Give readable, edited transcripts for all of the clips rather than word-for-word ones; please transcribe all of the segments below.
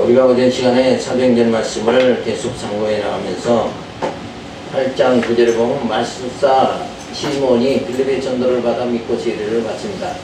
우리가 어제 시간에 사도행전 말씀을 계속 상고해 나가면서 8장 9절에 보면 마술사 시몬이 빌립의 전도를 받아 믿고 세례를 받습니다.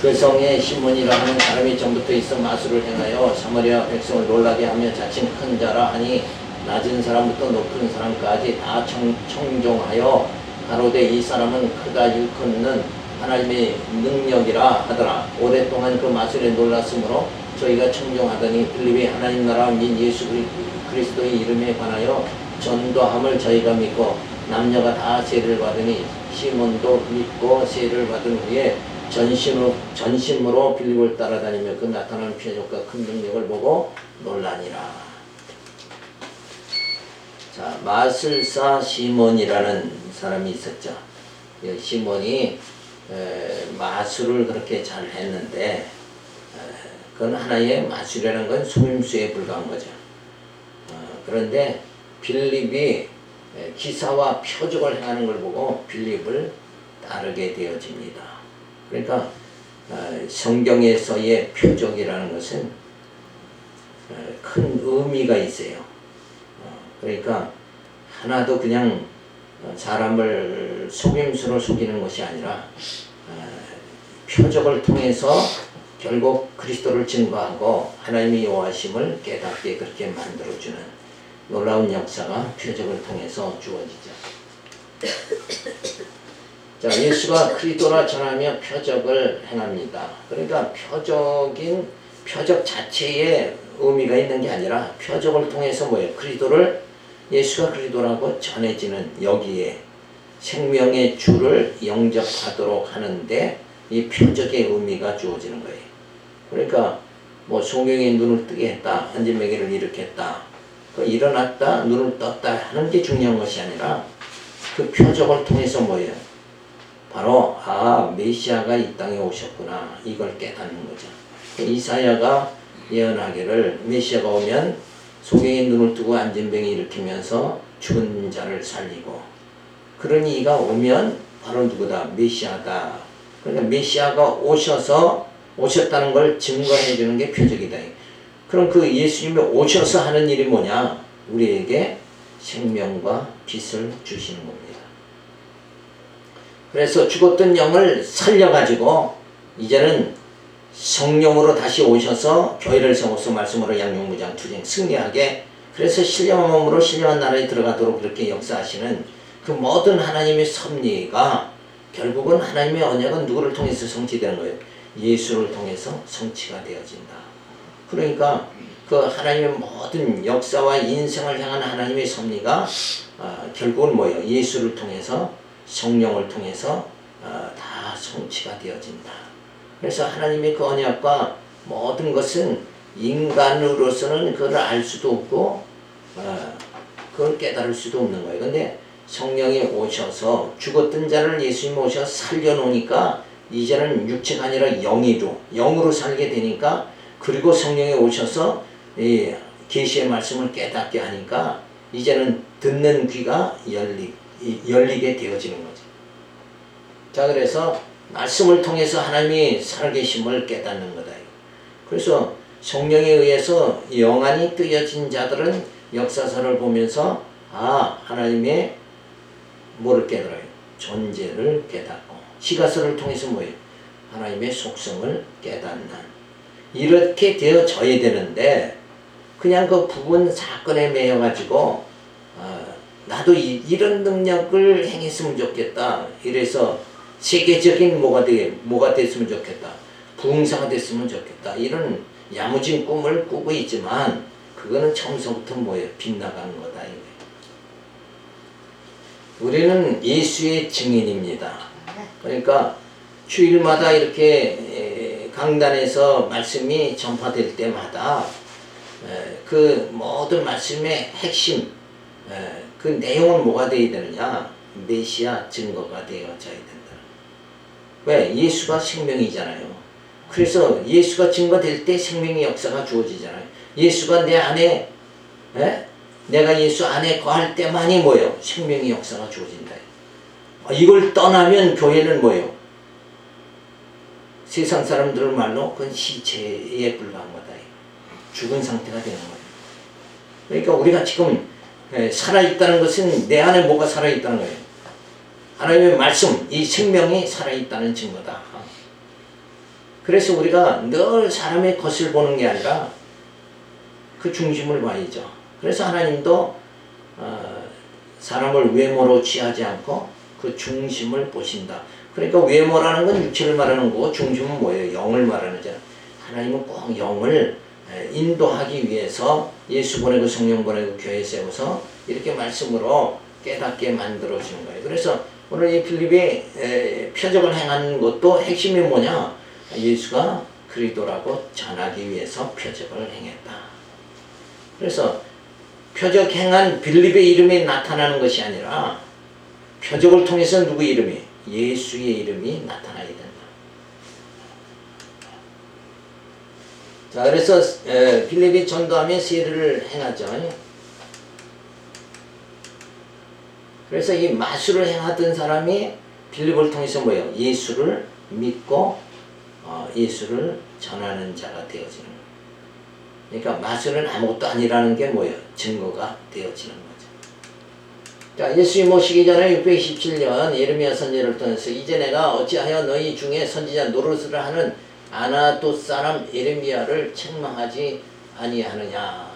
그 성에 시몬이라 하는 사람이 전부터 있어 마술을 행하여 사마리아 백성을 놀라게 하며 자칭 큰 자라 하니 낮은 사람부터 높은 사람까지 다 청종하여 가로되 이 사람은 크다 일컫는 하나님의 능력이라 하더라. 오랫동안 그 마술에 놀랐으므로 저희가 청종하더니 빌립이 하나님 나라 민 예수 그리스도의 이름에 관하여 전도함을 저희가 믿고 남녀가 다 세례를 받으니 시몬도 믿고 세례를 받은 후에 전심으로 빌립을 따라다니며 그 나타나는 표적과 큰 능력을 보고 놀라니라. 자, 마술사 시몬이라는 사람이 있었죠. 시몬이 마술을 그렇게 잘 했는데 그건 하나의 마술이라는 건 속임수에 불과한 거죠. 그런데 빌립이 기사와 표적을 행하는 걸 보고 빌립을 따르게 되어집니다. 그러니까 성경에서의 표적이라는 것은 큰 의미가 있어요. 그러니까 하나도 그냥 사람을 속임수로 속이는 것이 아니라 표적을 통해서 결국 그리스도를 증거하고 하나님의 여호와심을 깨닫게 그렇게 만들어주는 놀라운 역사가 표적을 통해서 주어지죠. 자, 예수가 그리스도라 전하며 표적을 행합니다. 그러니까 표적 자체에 의미가 있는 게 아니라 표적을 통해서 뭐예요? 예수가 그리스도라고 전해지는 여기에 생명의 주를 영접하도록 하는데 이 표적의 의미가 주어지는 거예요. 그러니까 뭐 성경에 눈을 뜨게 했다, 안진뱅이를 일으켰다, 일어났다, 눈을 떴다 하는 게 중요한 것이 아니라 그 표적을 통해서 뭐예요? 바로 메시아가 이 땅에 오셨구나, 이걸 깨닫는 거죠. 이사야가 예언하기를 메시아가 오면 소경의 눈을 뜨고 안진뱅이 일으키면서 죽은 자를 살리고, 그러니 이가 오면 바로 누구다? 메시아다. 그러니까 메시아가 오셨다는 걸 증거해 주는 게 표적이다. 그럼 그 예수님이 오셔서 하는 일이 뭐냐? 우리에게 생명과 빛을 주시는 겁니다. 그래서 죽었던 영을 살려가지고 이제는 성령으로 다시 오셔서 교회를 세워서 말씀으로 양육무장 투쟁 승리하게, 그래서 신령한 몸으로 신령한 나라에 들어가도록 그렇게 역사하시는 그 모든 하나님의 섭리가 결국은 하나님의 언약은 누구를 통해서 성취되는 거예요? 예수를 통해서 성취가 되어진다. 그러니까 그 하나님의 모든 역사와 인생을 향한 하나님의 섭리가 결국은 뭐예요? 예수를 통해서, 성령을 통해서 다 성취가 되어진다. 그래서 하나님의 그 언약과 모든 것은 인간으로서는 그걸 알 수도 없고 그걸 깨달을 수도 없는 거예요. 근데 성령이 오셔서 죽었던 자를 예수님이 오셔서 살려놓으니까 이제는 육체가 아니라 영으로 살게 되니까, 그리고 성령이 오셔서 이 계시의 말씀을 깨닫게 하니까 이제는 듣는 귀가 열리게 되어지는 거죠. 자, 그래서 말씀을 통해서 하나님이 살아계심을 깨닫는 거다. 그래서 성령에 의해서 영안이 뜨여진 자들은 역사서를 보면서 하나님의 뭐를 깨달아요? 존재를 깨닫고, 시가서를 통해서 뭐예요? 하나님의 속성을 깨닫는, 이렇게 되어져야 되는데 그냥 그 부분 사건에 매여가지고 나도 이런 능력을 행했으면 좋겠다, 이래서 세계적인 뭐가 됐으면 좋겠다, 부흥사가 됐으면 좋겠다, 이런 야무진 꿈을 꾸고 있지만 그거는 처음서부터 뭐예요? 빗나간 거다. 우리는 예수의 증인입니다. 그러니까 주일마다 이렇게 강단에서 말씀이 전파될 때마다 그 모든 말씀의 핵심, 그 내용은 뭐가 되어야 되느냐? 메시아 증거가 되어져야 된다. 왜? 예수가 생명이잖아요. 그래서 예수가 증거될 때 생명의 역사가 주어지잖아요. 예수가 내 안에, 내가 예수 안에 거할 때만이 뭐예요? 생명의 역사가 주어진다. 이걸 떠나면 교회는 뭐예요? 세상 사람들 말로 그건 시체에 불과한 거다. 죽은 상태가 되는 거예요. 그러니까 우리가 지금 살아있다는 것은 내 안에 뭐가 살아있다는 거예요. 하나님의 말씀, 이 생명이 살아있다는 증거다. 그래서 우리가 늘 사람의 것을 보는 게 아니라 그 중심을 봐야죠. 그래서 하나님도 사람을 외모로 취하지 않고 그 중심을 보신다. 그러니까 외모라는 건 육체를 말하는 거고 중심은 뭐예요? 영을 말하는 거잖아. 하나님은 꼭 영을 인도하기 위해서 예수 보내고 성령 보내고 교회 세워서 이렇게 말씀으로 깨닫게 만들어주는 거예요. 그래서 오늘 이 빌립이 표적을 행한 것도 핵심이 뭐냐? 예수가 그리스도라고 전하기 위해서 표적을 행했다. 그래서 표적 행한 빌립의 이름이 나타나는 것이 아니라 표적을 통해서 누구 이름이? 예수의 이름이 나타나야 된다. 자, 그래서 빌립이 전도하며 세례를 행하죠. 그래서 이 마술을 행하던 사람이 빌립을 통해서 뭐예요? 예수를 믿고 예수를 전하는 자가 되어지는 거예요. 그러니까 마술은 아무것도 아니라는 게 뭐예요? 증거가 되어지는 거죠. 자, 예수님 모시기 전에 627년 예레미야 선지자를 통해서 이제 내가 어찌하여 너희 중에 선지자 노릇을 하는 아나도 사람 예레미야를 책망하지 아니하느냐.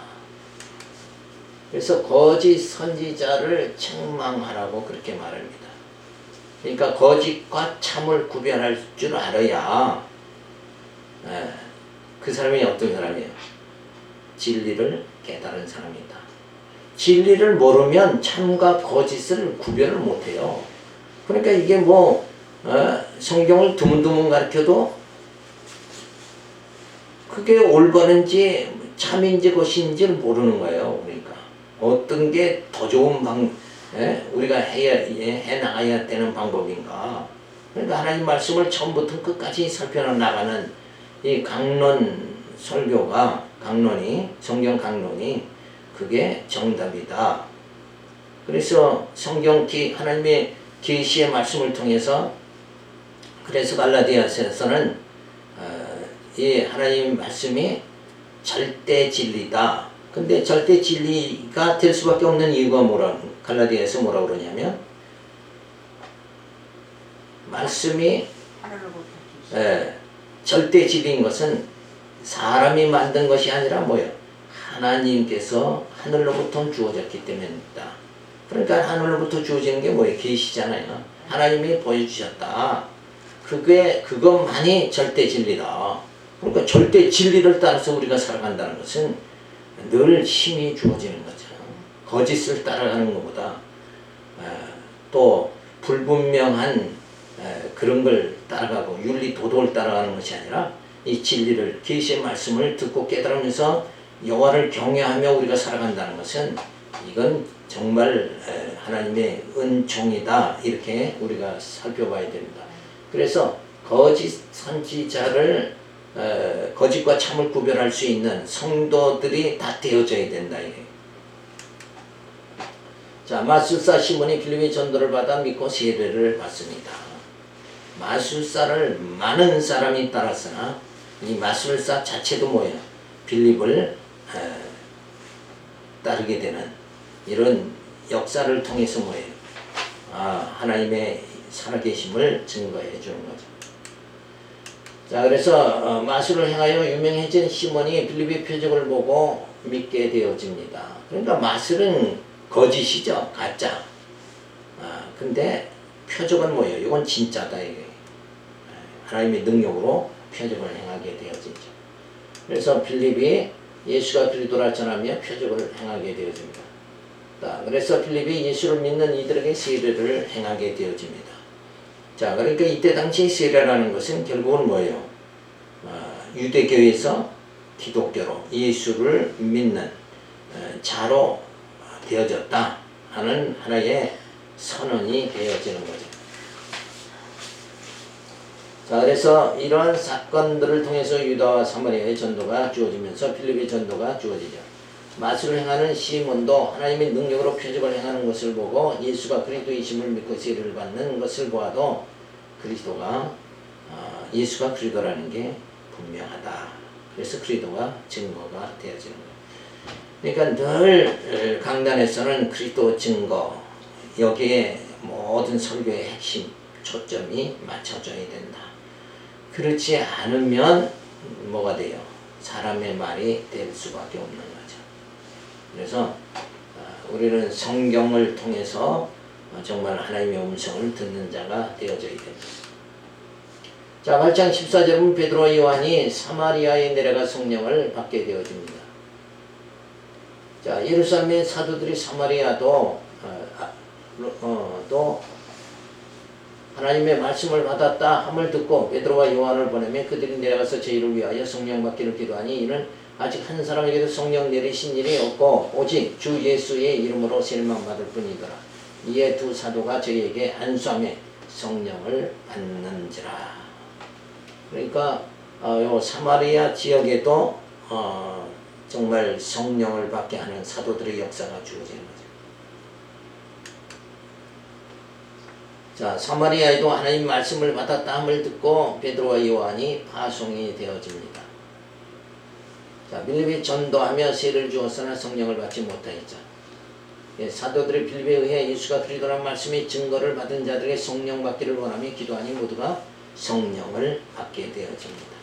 그래서 거짓 선지자를 책망하라고 그렇게 말합니다. 그러니까 거짓과 참을 구별할 줄 알아야 그 사람이 어떤 사람이에요? 진리를 깨달은 사람이다. 진리를 모르면 참과 거짓을 구별을 못해요. 그러니까 이게 성경을 드문드문 가르쳐도 그게 올바른지 참인지 것인지를 모르는 거예요. 그러니까 어떤 게 더 좋은 우리가 해나가야 되는 방법인가. 그러니까 하나님 말씀을 처음부터 끝까지 살펴나가는 이 강론 설교가 성경 강론이 그게 정답이다. 그래서 하나님의 계시의 말씀을 통해서 그래서 갈라디아서에서는 이 하나님의 말씀이 절대 진리다. 근데 절대 진리가 될 수밖에 없는 이유가 갈라디아에서 뭐라 그러냐면 말씀이 절대 진리인 것은 사람이 만든 것이 아니라 뭐예요? 하나님께서 하늘로부터 주어졌기 때문입니다. 그러니까 하늘로부터 주어지는 게 뭐예요? 계시잖아요. 하나님이 보여주셨다. 그것만이 절대 진리다. 그러니까 절대 진리를 따라서 우리가 살아간다는 것은 늘 힘이 주어지는 거죠. 거짓을 따라가는 것보다 또 불분명한 그런 걸 따라가고 윤리 도덕을 따라가는 것이 아니라 이 진리를 계시의 말씀을 듣고 깨달으면서 여호와를 경외하며 우리가 살아간다는 것은 이건 정말 하나님의 은총이다. 이렇게 우리가 살펴봐야 됩니다. 그래서 거짓 선지자를 거짓과 참을 구별할 수 있는 성도들이 다 되어져야 된다. 이게. 자, 마술사 시몬이 빌립의 전도를 받아 믿고 세례를 받습니다. 마술사를 많은 사람이 따랐으나 이 마술사 자체도 뭐예요? 빌립을 따르게 되는 이런 역사를 통해서 뭐예요? 하나님의 살아계심을 증거해 주는 거죠. 자, 그래서 마술을 행하여 유명해진 시몬이 빌립의 표적을 보고 믿게 되어집니다. 그러니까 마술은 거짓이죠. 가짜. 근데 표적은 뭐예요? 이건 진짜다. 이게. 하나님의 능력으로 표적을 행하게 되어지죠. 그래서 빌립이 예수가 그리스도라 전하며 표적을 행하게 되어집니다. 그래서 빌립이 예수를 믿는 이들에게 세례를 행하게 되어집니다. 자, 그러니까 이때 당시 세례라는 것은 결국은 뭐예요? 유대교에서 기독교로 예수를 믿는 자로 되어졌다 하는 하나의 선언이 되어지는 거죠. 자, 그래서 이러한 사건들을 통해서 유다와 사마리아의 전도가 주어지면서 빌립의 전도가 주어지죠. 마술을 행하는 시몬도 하나님의 능력으로 표적을 행하는 것을 보고 예수가 그리스도이심을 믿고 세례를 받는 것을 보아도 예수가 그리스도라는 게 분명하다. 그래서 그리스도가 증거가 되어지는 거예요. 그러니까 늘 강단에서는 그리스도 증거, 여기에 모든 설교의 핵심, 초점이 맞춰져야 된다. 그렇지 않으면 뭐가 돼요? 사람의 말이 될 수밖에 없는 거죠. 그래서 우리는 성경을 통해서 정말 하나님의 음성을 듣는 자가 되어져야 됩니다. 자, 8장 14절은 베드로와 요한이 사마리아에 내려가 성령을 받게 되어집니다. 자, 예루살렘의 사도들이 사마리아도 또 하나님의 말씀을 받았다 함을 듣고 베드로와 요한을 보내며 그들이 내려가서 저희를 위하여 성령 받기를 기도하니 이는 아직 한 사람에게도 성령 내리신 일이 없고 오직 주 예수의 이름으로 세례만 받을 뿐이더라. 이에 두 사도가 저희에게 안수하며 성령을 받는지라. 그러니까 요 사마리아 지역에도 정말 성령을 받게 하는 사도들의 역사가 주어지는 거죠. 자, 사마리아에도 하나님 말씀을 받았다 함을 듣고 베드로와 요한이 파송이 되어집니다. 자, 빌립이 전도하며 세를 주었으나 성령을 받지 못하였죠. 예, 사도들의 빌립에 의해 예수가 그리스도라는 말씀의 증거를 받은 자들에게 성령 받기를 원하며 기도하니 모두가 성령을 받게 되어집니다.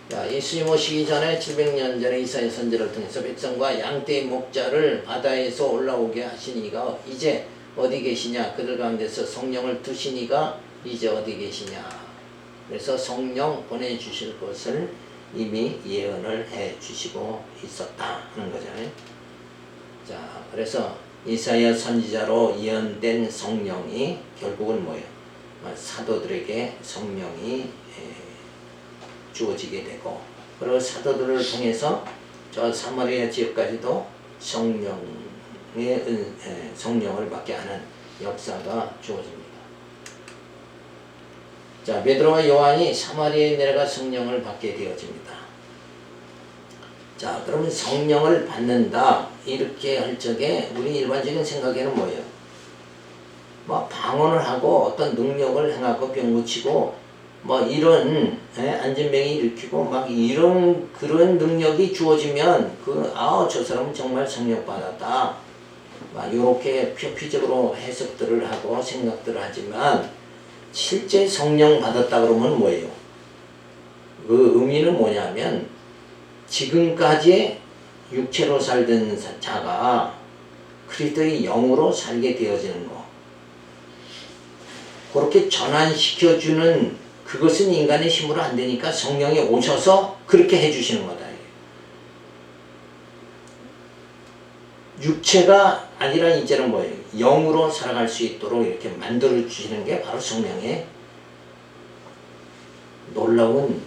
자, 예수님 오시기 전에 700년 전에 이사야 선지자를 통해서 백성과 양떼의 목자를 바다에서 올라오게 하신 이가 이제 어디 계시냐? 그들 가운데서 성령을 두신 이가 이제 어디 계시냐? 그래서 성령 보내주실 것을 이미 예언을 해주시고 있었다 하는 거잖아요. 자, 그래서 이사야 선지자로 예언된 성령이 결국은 뭐예요? 사도들에게 성령이 주어지게 되고, 그리고 사도들을 통해서 저 사마리아 지역까지도 성령을 받게 하는 역사가 주어집니다. 자, 베드로와 요한이 사마리아에 내려가 성령을 받게 되어집니다. 자, 그러면 성령을 받는다 이렇게 할 적에 우리 일반적인 생각에는 뭐예요? 뭐 방언을 하고 어떤 능력을 행하고 병 고치고 뭐 이런 안진병이 일으키고 막 이런 그런 능력이 주어지면 저 사람은 정말 성령 받았다. 막 이렇게 표피적으로 해석들을 하고 생각들을 하지만 실제 성령 받았다 그러면 뭐예요? 그 의미는 뭐냐면 지금까지 육체로 살던 자가 그리스도의 영으로 살게 되어지는 거. 그렇게 전환시켜주는 그것은 인간의 힘으로 안 되니까 성령이 오셔서 그렇게 해주시는 거다. 육체가 아니라 이제는 뭐예요? 영으로 살아갈 수 있도록 이렇게 만들어 주시는 게 바로 성령의 놀라운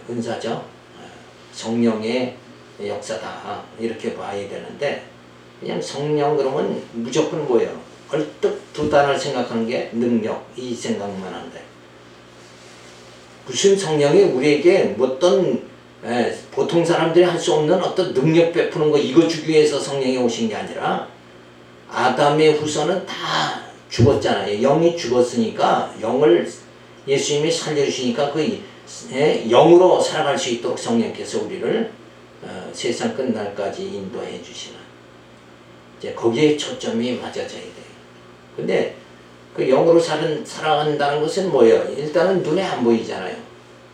은사죠. 성령의 역사다 이렇게 봐야 되는데 그냥 성령 그러면 무조건 뭐예요? 얼뜻 두 단어를 생각하는 게 능력 이 생각만 한데 무슨 성령이 우리에게 어떤 보통 사람들이 할 수 없는 어떤 능력 베푸는 거 이거 주기 위해서 성령이 오신 게 아니라 아담의 후손은 다 죽었잖아요. 영이 죽었으니까 영을 예수님이 살려주시니까 그 영으로 살아갈 수 있도록 성령께서 우리를 세상 끝날까지 인도해 주시는 이제 거기에 초점이 맞아져야 돼요. 근데 그 영으로 살아간다는 것은 뭐예요? 일단은 눈에 안 보이잖아요.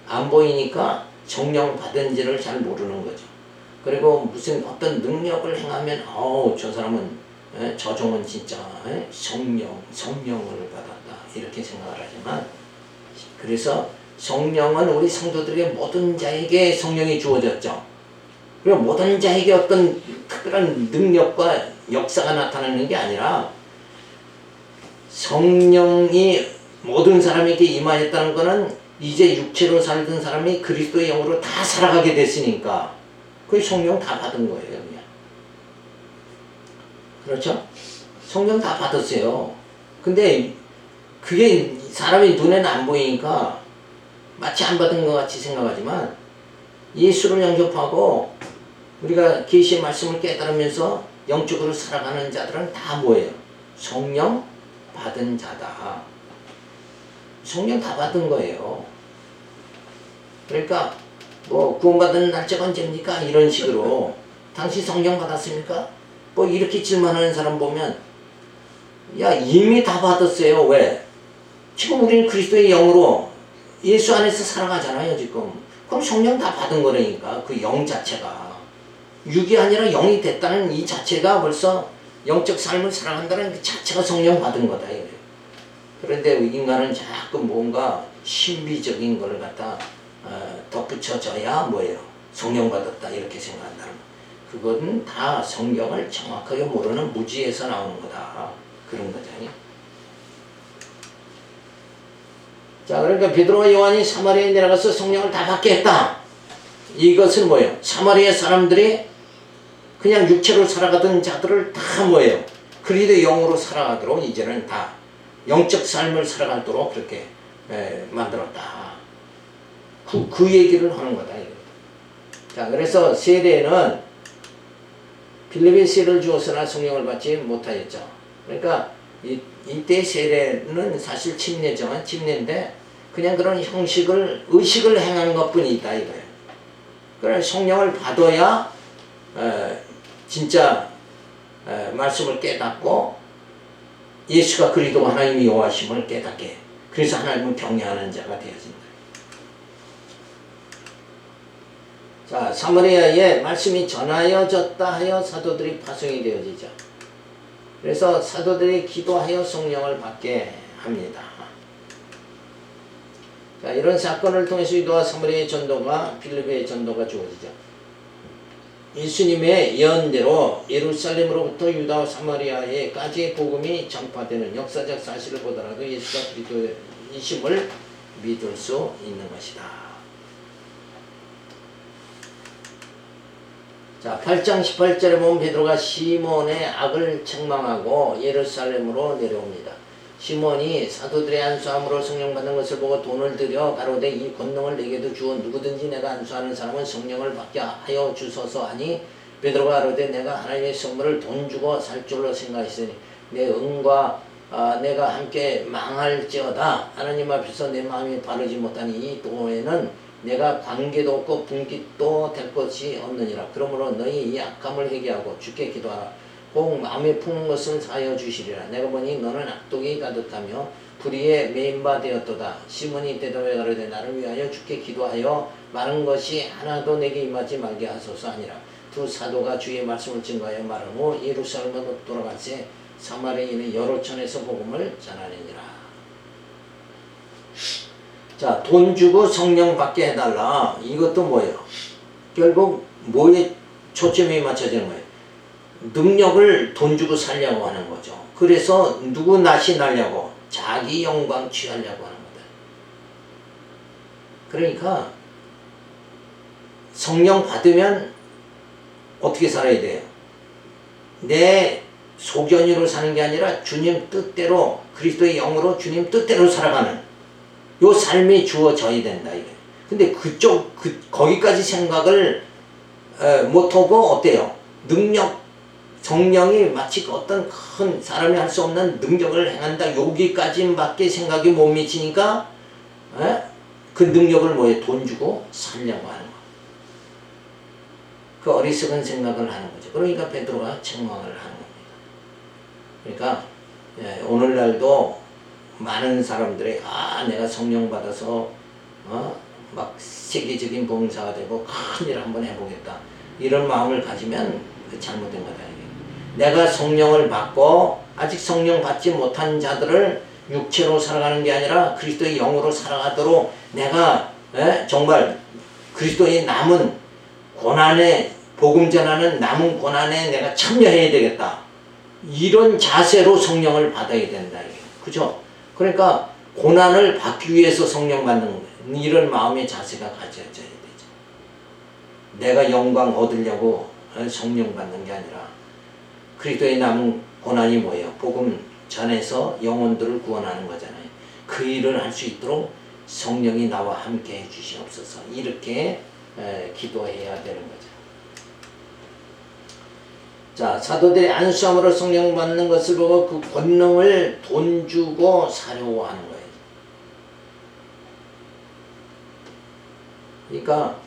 안 보이니까 성령 받은지를 잘 모르는 거죠. 그리고 무슨 어떤 능력을 행하면 저 사람은 저 종은 진짜 성령을 받았다 이렇게 생각을 하지만 그래서 성령은 우리 성도들에게 모든 자에게 성령이 주어졌죠. 그리고 모든 자에게 어떤 특별한 능력과 역사가 나타나는 게 아니라 성령이 모든 사람에게 임하였다는 것은 이제 육체로 살던 사람이 그리스도의 영으로 다 살아가게 됐으니까 그 성령 다 받은 거예요. 그냥. 그렇죠? 성령 다 받았어요. 근데 그게 사람이 눈에는 안 보이니까 마치 안 받은 것 같이 생각하지만 예수를 영접하고 우리가 계시의 말씀을 깨달으면서 영적으로 살아가는 자들은 다 뭐예요? 성령 받은 자다. 성령 다 받은 거예요. 그러니까 뭐 구원받은 날짜가 언제입니까? 이런 식으로 당신 성령 받았습니까? 뭐 이렇게 질문하는 사람 보면 야 이미 다 받았어요. 왜? 지금 우리는 그리스도의 영으로 예수 안에서 살아가잖아요 지금. 그럼 성령 다 받은 거라니까. 그 영 자체가 육이 아니라 영이 됐다는 이 자체가 벌써 영적 삶을 살아간다는 그 자체가 성령 받은 거다 이거예요. 그런데 인간은 자꾸 뭔가 신비적인 걸 갖다 덧붙여져야 뭐예요? 성령 받았다 이렇게 생각한다는 거. 그건 다 성경을 정확하게 모르는 무지에서 나오는 거다. 그런 거잖아요. 자, 그러니까 베드로와 요한이 사마리아에 내려가서 성령을 다 받게 했다. 이것은 뭐예요? 사마리아 사람들이 그냥 육체로 살아가던 자들을 다 뭐예요? 그리스도의 영으로 살아가도록 이제는 다 영적 삶을 살아가도록 그렇게 만들었다. 그 얘기를 하는 거다. 자, 그래서 세례는 빌립에 세례를 주었으나 성령을 받지 못하였죠. 그러니까 이때 세례는 사실 침례인데 그냥 그런 의식을 행하는 것뿐이다 이거예요. 그래 성령을 받아야 진짜 말씀을 깨닫고 예수가 그리스도 하나님의 여호와심을 깨닫게. 그래서 하나님을 경외하는 자가 되어진다. 자, 사마리아에 말씀이 전하여졌다 하여 사도들이 파송이 되어지죠. 그래서 사도들이 기도하여 성령을 받게 합니다. 자, 이런 사건을 통해서 유다와 사마리아의 전도가 빌립의 전도가 주어지죠. 예수님의 예언대로 예루살렘으로부터 유다와 사마리아에까지 복음이 전파되는 역사적 사실을 보더라도 예수가 그리스도이심을 믿을 수 있는 것이다. 자, 8장 18절에 보면 베드로가 시몬의 악을 책망하고 예루살렘으로 내려옵니다. 시몬이 사도들의 안수함으로 성령 받는 것을 보고 돈을 들여 가로되 이 권능을 내게도 주어 누구든지 내가 안수하는 사람은 성령을 받게 하여 주소서 하니 베드로가 가로되 내가 하나님의 성물을 돈 주고 살 줄로 생각했으니 내 은과 내가 함께 망할지어다. 하나님 앞에서 내 마음이 바르지 못하니 이 도에는 내가 관계도 없고 분깃도 될 것이 없느니라. 그러므로 너희 이 악함을 회개하고 주께 기도하라. 꼭 마음에 품은 것을 사하여 주시리라. 내가 보니 너는 악독이 가득하며 불의에 매인 바 되었도다. 시몬이 대답해 가로되 나를 위하여 주께 기도하여 마른 것이 하나도 내게 임하지 말게 하소서 하니라. 두 사도가 주의 말씀을 증거하여 말한 후 예루살렘으로 돌아갈새 사마리아인의 여러 촌에서 복음을 전하느니라. 자, 돈 주고 성령 받게 해달라. 이것도 뭐예요? 결국 뭐에 초점이 맞춰지는 거예요? 능력을 돈 주고 살려고 하는 거죠. 그래서 누구 낯이 나려고? 자기 영광 취하려고 하는 거다. 그러니까 성령 받으면 어떻게 살아야 돼요? 내 소견으로 사는 게 아니라 주님 뜻대로 그리스도의 영으로 주님 뜻대로 살아가는 요 삶이 주어져야 된다 이게. 근데 거기까지 생각을 못하고 어때요? 성령이 마치 어떤 큰 사람이 할 수 없는 능력을 행한다. 여기까지밖에 생각이 못 미치니까 그 능력을 뭐에 돈 주고 살려고 하는 거. 그 어리석은 생각을 하는 거죠. 그러니까 베드로가 책망을 하는 겁니다. 그러니까 오늘날도 많은 사람들이 내가 성령 받아서 막 세계적인 봉사가 되고 큰일 한번 해보겠다. 이런 마음을 가지면 잘못된 거다. 내가 성령을 받고 아직 성령 받지 못한 자들을 육체로 살아가는 게 아니라 그리스도의 영으로 살아가도록 내가 정말 그리스도의 남은 고난에 복음 전하는 남은 고난에 내가 참여해야 되겠다. 이런 자세로 성령을 받아야 된다. 그죠? 그러니까 고난을 받기 위해서 성령 받는 거예요. 이런 마음의 자세가 가져져야 되죠. 내가 영광 얻으려고 성령 받는 게 아니라 그리스도의 남은 고난이 뭐예요? 복음 전해서 영혼들을 구원하는 거잖아요. 그 일을 할 수 있도록 성령이 나와 함께 해주시옵소서. 이렇게 기도해야 되는 거죠. 자, 사도들이 안수함으로 성령 받는 것을 보고 그 권능을 돈 주고 사려고 하는 거예요. 그러니까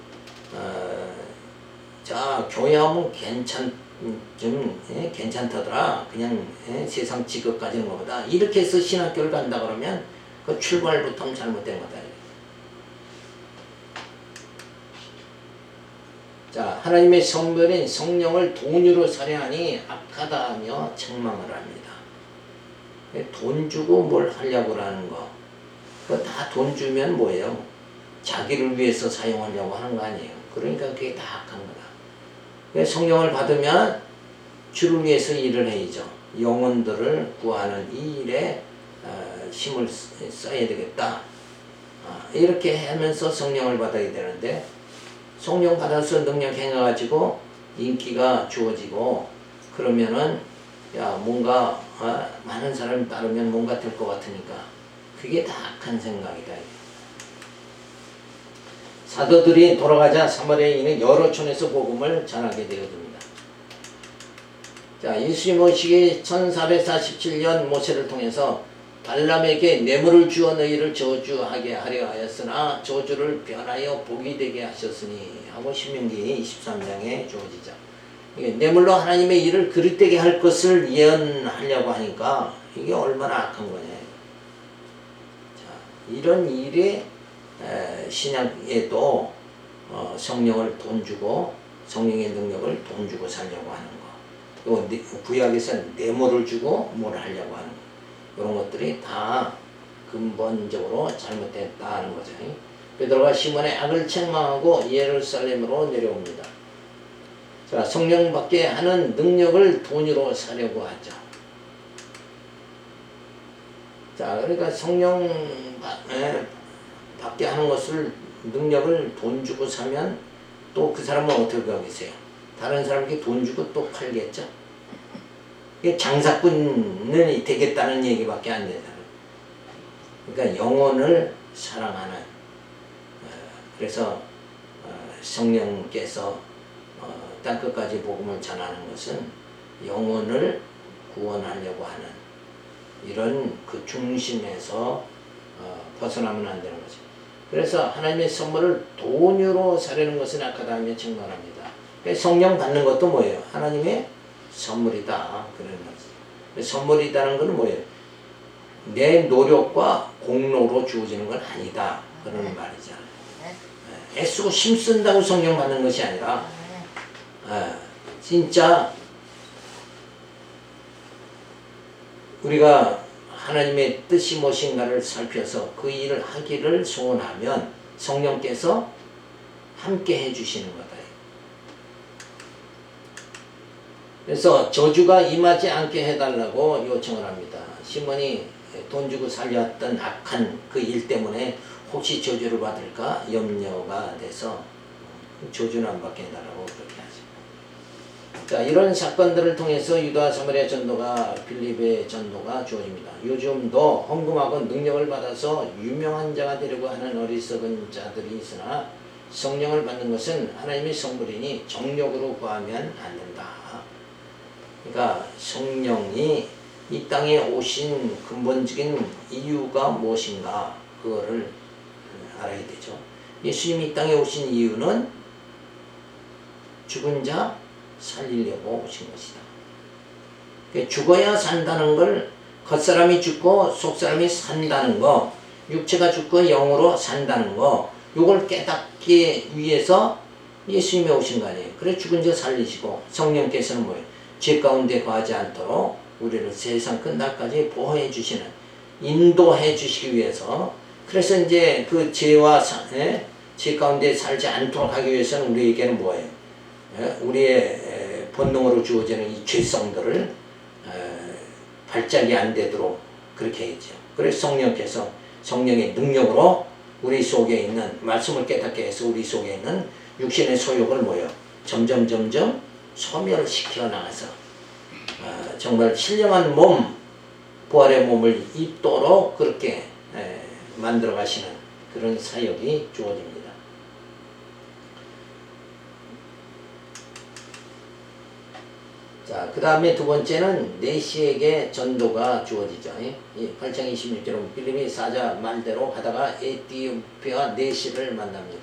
자 교회 하면 괜찮다더라. 그냥 세상 직업 가지는 것보다 이렇게 해서 신학교를 간다 그러면 그 출발부터 잘못된 거다. 자, 하나님의 성별인 성령을 돈으로 사려하니 악하다 하며 책망을 합니다. 돈 주고 뭘 하려고 하는 거. 그거 다 돈 주면 뭐예요? 자기를 위해서 사용하려고 하는 거 아니에요. 그러니까 그게 다 악한 거다. 성령을 받으면 주를 위해서 일을 해야죠. 영혼들을 구하는 이 일에 힘을 써야 되겠다. 이렇게 하면서 성령을 받아야 되는데 성령 받아서 능력 행해가지고 인기가 주어지고 그러면은 야 뭔가 많은 사람이 따르면 뭔가 될 것 같으니까 그게 다 악한 생각이다. 사도들이 돌아가자 사마리아인은 여러 촌에서 복음을 전하게 되어집니다. 자, 예수님 오시기 1447년 모세를 통해서 발람에게 뇌물을 주어 너희를 저주하게 하려 하였으나 저주를 변하여 복이 되게 하셨으니 하고 신명기 23장에 주어지죠. 뇌물로 하나님의 일을 그릇되게 할 것을 예언하려고 하니까 이게 얼마나 악한 거냐. 자, 이런 일에 신약에도 성령을 돈 주고 성령의 능력을 돈 주고 살려고 하는 거. 구약에서는 뇌물을 주고 뭘 하려고 하는 거. 이런 것들이 다 근본적으로 잘못됐다는 거죠. 베드로가 시몬의 악을 책망하고 예루살렘으로 내려옵니다. 자, 성령 받게 하는 능력을 돈으로 사려고 하죠. 자, 그러니까 성령 받게 하는 것을 능력을 돈 주고 사면 또 그 사람은 어떻게 하겠어요? 다른 사람에게 돈 주고 또 팔겠죠? 장사꾼은 되겠다는 얘기밖에 안 되잖아요. 그러니까 영혼을 사랑하는 그래서 성령께서 땅끝까지 복음을 전하는 것은 영혼을 구원하려고 하는 이런 그 중심에서 벗어나면 안 되는 거죠. 그래서 하나님의 선물을 돈으로 사려는 것은 악하다 하며 책망합니다. 성령 받는 것도 뭐예요? 하나님의 선물이다. 그런 거지. 선물이다는 건 뭐예요? 내 노력과 공로로 주어지는 건 아니다. 그런 말이잖아요. 애쓰고 힘쓴다고 성령 받는 것이 아니라 진짜 우리가 하나님의 뜻이 무엇인가를 살펴서 그 일을 하기를 소원하면 성령께서 함께 해주시는 거다. 그래서 저주가 임하지 않게 해달라고 요청을 합니다. 시몬이 돈 주고 살려왔던 악한 그 일 때문에 혹시 저주를 받을까 염려가 돼서 저주는 안 받게 해달라고 그렇게 하죠. 자, 이런 사건들을 통해서 유다 사마리아 전도가 빌립의 전도가 주어집니다. 요즘도 헌금하고 능력을 받아서 유명한 자가 되려고 하는 어리석은 자들이 있으나 성령을 받는 것은 하나님의 선물이니 정욕으로 구하면 안 된다. 그러니까 성령이 이 땅에 오신 근본적인 이유가 무엇인가 그거를 알아야 되죠. 예수님이 이 땅에 오신 이유는 죽은 자 살리려고 오신 것이다. 그러니까 죽어야 산다는 걸 겉사람이 죽고 속사람이 산다는 거, 육체가 죽고 영으로 산다는 거, 이걸 깨닫기 위해서 예수님이 오신 거 아니에요. 그래 죽은 자 살리시고 성령께서는 뭐예요? 죄 가운데 거하지 않도록 우리를 세상 끝날까지 보호해 주시는, 인도해 주시기 위해서, 그래서 이제 그 죄와 죄 가운데 살지 않도록 하기 위해서는 우리에게는 뭐예요? 우리의 본능으로 주어지는 이 죄성들을 발작이 안 되도록 그렇게 했죠. 그래서 성령께서 성령의 능력으로 우리 속에 있는 말씀을 깨닫게 해서 우리 속에 있는 육신의 소욕을 뭐예요? 점점 소멸시켜 나가서 정말 신령한 몸, 부활의 몸을 입도록 그렇게 만들어 가시는 그런 사역이 주어집니다. 자, 그 다음에 두 번째는 내시에게 전도가 주어지죠. 8장 26절은 빌립이 사자 말대로 가다가 에티오피아 내시를 만납니다.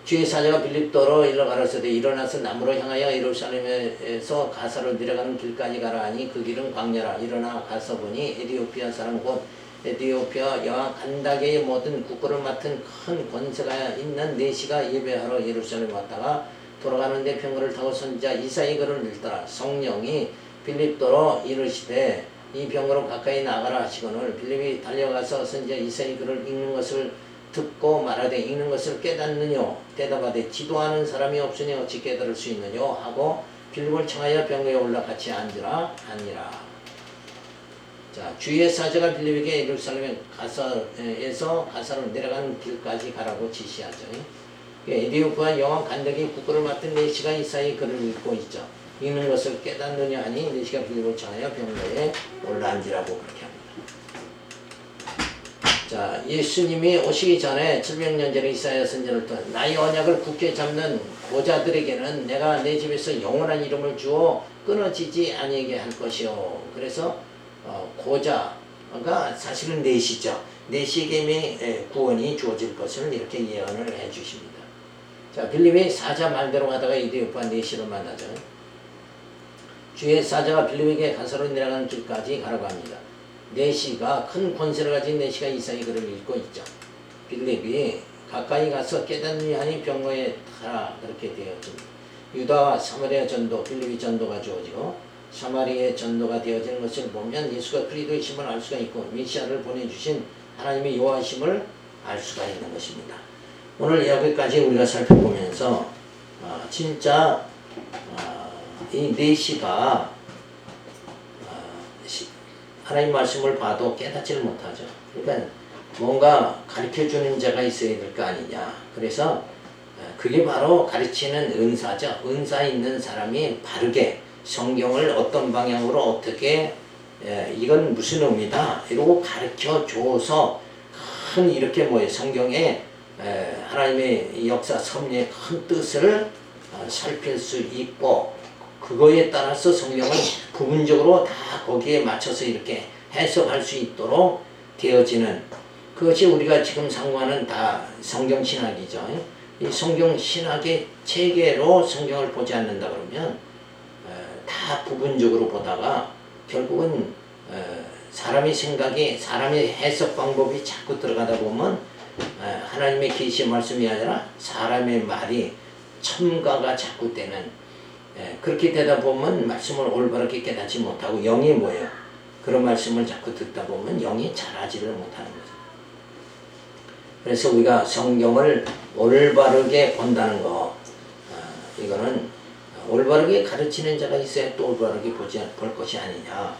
주의 사자가 빌립도로 일러 가라사대 일어나서 남으로 향하여 예루살렘에서 가사로 내려가는 길까지 가라 하니 그 길은 광야라. 일어나 가서 보니 에디오피아 사람 곧 에디오피아 여왕 간다게의 모든 국고를 맡은 큰 권세가 있는 내시가 예배하러 예루살렘 왔다가 돌아가는데 병거를 타고 선지자 이사이 그를 밀더라. 성령이 빌립도로 이르시되 이 병거로 가까이 나가라 하시거늘 빌립이 달려가서 선지자 이사이 그를 읽는 것을 듣고 말하되 읽는 것을 깨닫느뇨 대답하되 지도하는 사람이 없으니 어찌 깨달을 수 있느뇨 하고 빌립을 청하여 병거에 올라 같이 앉으라 하니라. 자, 주의 사자가 빌립에게 예루살렘에 가서에서 가사로 내려가는 길까지 가라고 지시하죠. 에디오피아 여왕 간다게 국고를 맡은 내시가 이사이 글을 읽고 있죠. 읽는 것을 깨닫느냐 하니 내시가 빌립을 청하여 병거에 올라 앉으라고 그렇게 합니다. 자, 예수님이 오시기 전에 700년 전에 이사야 선지자를 통해 나의 언약을 굳게 잡는 고자들에게는 내가 내 집에서 영원한 이름을 주어 끊어지지 아니하게 할 것이요. 그래서 고자가 사실은 내시죠. 내시에게 구원이 주어질 것을 이렇게 예언을 해 주십니다. 자, 빌립이 사자 말대로 가다가 에디오피아 내시를 만나죠. 주의 사자가 빌립에게 가사로 내려가는 길까지 가라고 합니다. 내시가 큰 권세를 가진 내시가 이사이 글을 읽고 있죠. 빌립이 가까이 가서 깨닫느냐 하니 병거에 타라 그렇게 되어집니다. 유다와 사마리아 전도, 빌립이 전도가 주어지고 사마리아의 전도가 되어지는 것을 보면 예수가 그리스도이심을 알 수가 있고 메시아를 보내주신 하나님의 여호와심을 알 수가 있는 것입니다. 오늘 여기까지 우리가 살펴보면서 진짜 이 내시가 하나님 말씀을 봐도 깨닫지를 못하죠. 그러니까 뭔가 가르쳐주는 자가 있어야 될 거 아니냐. 그래서 그게 바로 가르치는 은사죠. 은사 있는 사람이 바르게 성경을 어떤 방향으로 어떻게 이건 무슨 의미다 이러고 가르쳐줘서 큰 이렇게 뭐예요. 성경에 하나님의 역사 섭리의 큰 뜻을 살필 수 있고 그거에 따라서 성경을 부분적으로 다 거기에 맞춰서 이렇게 해석할 수 있도록 되어지는 그것이 우리가 지금 상고하는 다 성경 신학이죠. 이 성경 신학의 체계로 성경을 보지 않는다 그러면 다 부분적으로 보다가 결국은 사람의 생각이 사람의 해석 방법이 자꾸 들어가다 보면 하나님의 계시의 말씀이 아니라 사람의 말이 첨가가 자꾸 되는 그렇게 되다 보면 말씀을 올바르게 깨닫지 못하고 영이 뭐예요? 그런 말씀을 자꾸 듣다 보면 영이 자라지를 못하는 거죠. 그래서 우리가 성경을 올바르게 본다는 거 이거는 올바르게 가르치는 자가 있어야 또 올바르게 볼 것이 아니냐.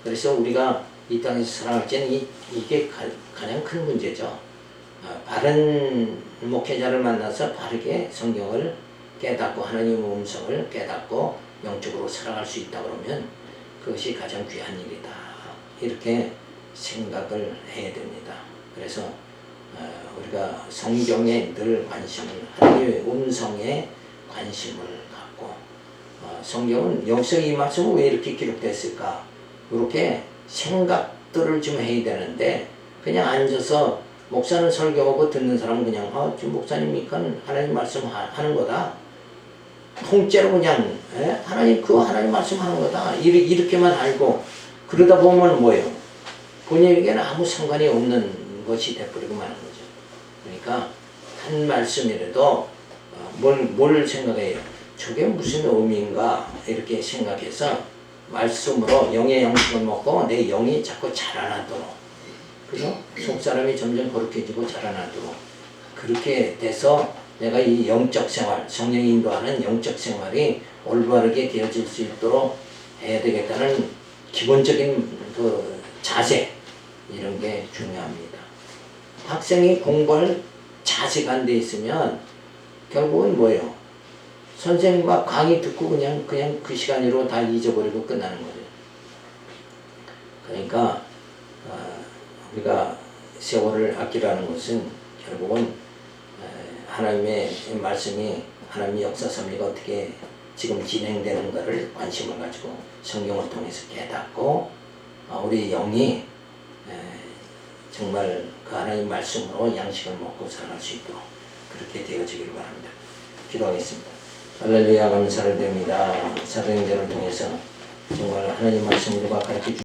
그래서 우리가 이 땅에서 살아갈 때는 이게 가장 큰 문제죠. 바른 목회자를 만나서 바르게 성경을 깨닫고 하나님의 음성을 깨닫고 영적으로 살아갈 수 있다 그러면 그것이 가장 귀한 일이다. 이렇게 생각을 해야 됩니다. 그래서 우리가 성경에 늘 관심을 하나님의 음성에 관심을 갖고 성경은 여기서 이 말씀은 왜 이렇게 기록됐을까? 이렇게 생각들을 좀 해야 되는데 그냥 앉아서 목사는 설교하고 듣는 사람은 그냥 지금 목사님이니까 하나님 말씀 하는 거다. 통째로 그냥 하나님 말씀 하는 거다. 이렇게만 알고 그러다 보면 뭐예요? 본인에게는 아무 상관이 없는 것이 돼버리고 마는 거죠. 그러니까 한 말씀이라도 뭘 생각해요? 저게 무슨 의미인가 이렇게 생각해서 말씀으로 영의 양식을 먹고 내 영이 자꾸 자라나도록 그죠? 속사람이 점점 거룩해지고 자라나도록 그렇게 돼서 내가 이 영적 생활, 성령이 인도하는 영적 생활이 올바르게 되어질 수 있도록 해야 되겠다는 기본적인 그 자세 이런 게 중요합니다. 학생이 공부할 자세가 안 돼 있으면 결국은 뭐예요? 선생님과 강의 듣고 그냥 그 시간으로 다 잊어버리고 끝나는 거죠. 그러니까 우리가 세월을 아끼라는 것은 결국은 하나님의 말씀이 하나님의 역사 섭리가 어떻게 지금 진행되는가를 관심을 가지고 성경을 통해서 깨닫고 우리 영이 정말 그 하나님 말씀으로 양식을 먹고 살아갈 수 있도록 그렇게 되어지기를 바랍니다. 기도하겠습니다. 할렐루야 감사를 드립니다. 사도행전을 통해서 정말 하나님 말씀을 누가 가르쳐